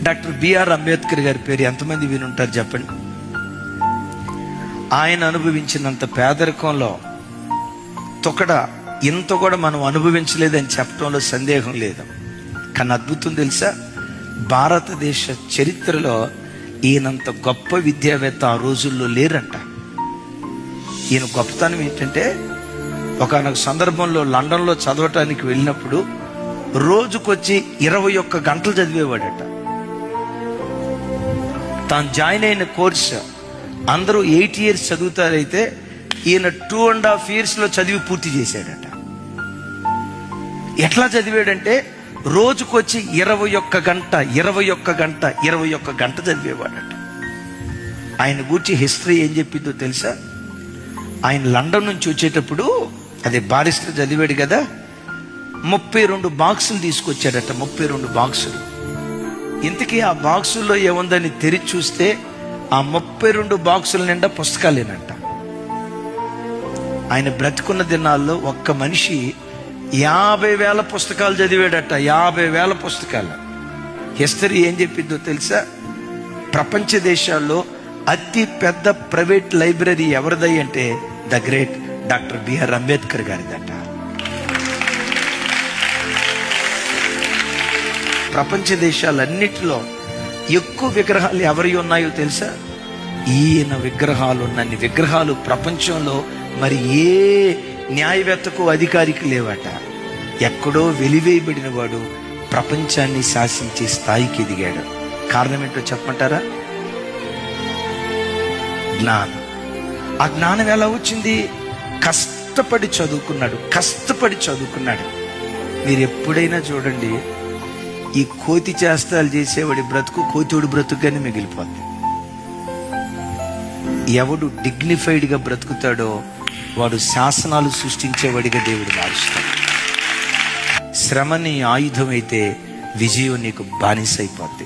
Doctor BR Ambedkar గారి పేరు ఎంతమంది వినుంటారు చెప్పండి. ఆయన అనుభవించినంత పేదరికంలో తొకడ ఇంత కూడా మనం అనుభవించలేదని చెప్పడంలో సందేహం లేదు. కానీ అద్భుతం తెలుసా, భారతదేశ చరిత్రలో ఈయనంత గొప్ప విద్యావేత్త ఆ రోజుల్లో లేరంట. ఈయన గొప్పతనం ఏంటంటే, ఒకనొక సందర్భంలో లండన్లో చదవటానికి వెళ్ళినప్పుడు రోజుకొచ్చి 21 గంటలు చదివేవాడట. తాను జాయిన్ అయిన కోర్సు అందరూ 8 years చదువుతారైతే ఈయన 2.5 years చదివి పూర్తి చేశాడట. ఎట్లా చదివాడంటే రోజుకొచ్చి 21 గంట చదివేవాడట. ఆయన గూర్చి హిస్టరీ ఏం చెప్పిందో తెలుసా? ఆయన లండన్ నుంచి వచ్చేటప్పుడు, అదే బారిస్టర్ చదివాడు కదా, 32 బాక్సులు తీసుకొచ్చాడట. 32 బాక్సులు. ఇంతకీ ఆ బాక్సుల్లో ఏముందని తెరిచి చూస్తే ఆ 32 బాక్సుల నిండా పుస్తకాలేనంట. ఆయన బ్రతికున్న దినాల్లో ఒక్క మనిషి 50,000 పుస్తకాలు చదివాడట. 50,000 పుస్తకాలు. హిస్టరీ ఏం చెప్పిందో తెలుసా? ప్రపంచ దేశాల్లో అతి పెద్ద ప్రైవేట్ లైబ్రరీ ఎవరిదై అంటే the great doctor BR Ambedkar గారిదట. ప్రపంచ దేశాలన్నిటిలో ఎక్కువ విగ్రహాలు ఎవరి ఉన్నాయో తెలుసా? ఈయన విగ్రహాలు. ఉన్నన్ని విగ్రహాలు ప్రపంచంలో మరి ఏ న్యాయవేత్తకు అధికారికి లేవట. ఎక్కడో వెలివేయబడిన వాడు ప్రపంచాన్ని శాసించే స్థాయికి ఎదిగాడు. కారణం ఏంటో చెప్పమంటారా? జ్ఞానం. ఆ జ్ఞానం ఎలా వచ్చింది? కష్టపడి చదువుకున్నాడు. మీరు ఎప్పుడైనా చూడండి, ఈ కోతి చేష్టాలు చేసేవాడి బ్రతుకు కోతివుడి బ్రతుకుగానే మిగిలిపోద్ది. ఎవడు డిగ్నిఫైడ్గా బ్రతుకుతాడో వాడు శాసనాలు సృష్టించేవాడిగా దేవుడు మారుస్తాడు. శ్రమ నీ ఆయుధం అయితే విజయం నీకు బానిసైపోద్ది.